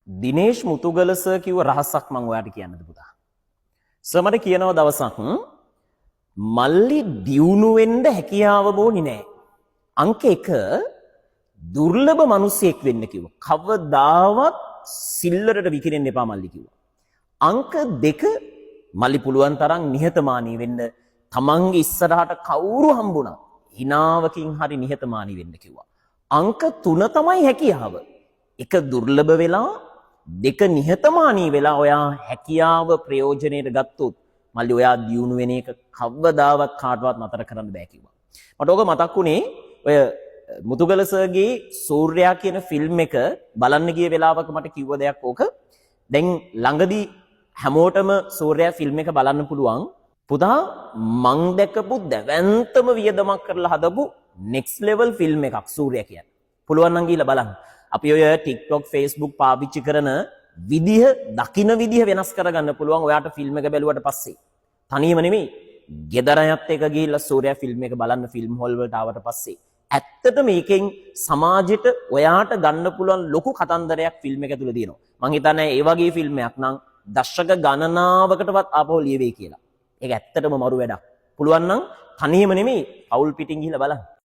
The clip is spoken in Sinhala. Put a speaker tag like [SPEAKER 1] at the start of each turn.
[SPEAKER 1] දිනේෂ් මුතුගල සර් කිව්ව රහසක් මම ඔයාලට කියන්නද පුතා. සර් මට කියනවා දවසක් මල්ලි දියුණු වෙන්න හැකියාව ඕනි නෑ. අංක 1 දුර්ලභ මිනිසෙක් වෙන්න කිව්වා. කවදාවත් සිල්වරට විකිරෙන්න එපා මල්ලි කිව්වා. අංක 2 මල්ලි පුළුවන් තරම් නිහතමානී වෙන්න. තමන්ගේ ඉස්සරහට කවුරු හම්බුණා හිනාවකින් හරි නිහතමානී වෙන්න කිව්වා. අංක 3 තමයි හැකියාව. එක දුර්ලභ වෙලා දෙක නිහතමානී වෙලා ඔයා හැකියාව ප්‍රයෝජනෙට ගත්තොත් මල්ලි ඔයා දියුණු වෙන එක කවදාවත් කාටවත් නතර කරන්න බෑ කිව්වා. මට ඕක මතක් වුණේ ඔය මුතුගල සර්ගේ සූර්යා කියන ෆිල්ම් එක බලන්න ගිය වෙලාවක මට කිව්ව දෙයක් ඕක. දැන් ළඟදී හැමෝටම සූර්යා ෆිල්ම් එක බලන්න පුළුවන්. පුතා මං දැකපු දැවැන්තම වියදමක් කරලා හදපු next level ෆිල්ම් එකක් සූර්යා කියන්නේ. පුළුවන් නම් ගිහලා බලන්න. අපි ඔය TikTok Facebook පාවිච්චි කරන විදිහ දකින්න විදිහ වෙනස් කරගන්න පුළුවන් ඔයාට ෆිල්ම් එක බැලුවට පස්සේ. තනියම නෙමෙයි. ගෙදර අයත් එක්ක ගිහිල්ලා සූර්යා ෆිල්ම් එක බලන්න ෆිල්ම් හෝල් වලට ආවට පස්සේ ඇත්තට මේකෙන් සමාජෙට ඔයාට ගන්න පුළුවන් ලොකු කතන්දරයක් ෆිල්ම් එක තුල තියෙනවා. මං හිතන්නේ ඒ වගේ ෆිල්ම් එකක් නම් දශක ගණනාවකටවත් ආපහු ලියවෙයි කියලා. ඒක ඇත්තටම මරු වැඩක්. පුළුවන් නම් තනියම නෙමෙයි අවුල් පිටින් ගිහිල්ලා බලන්න.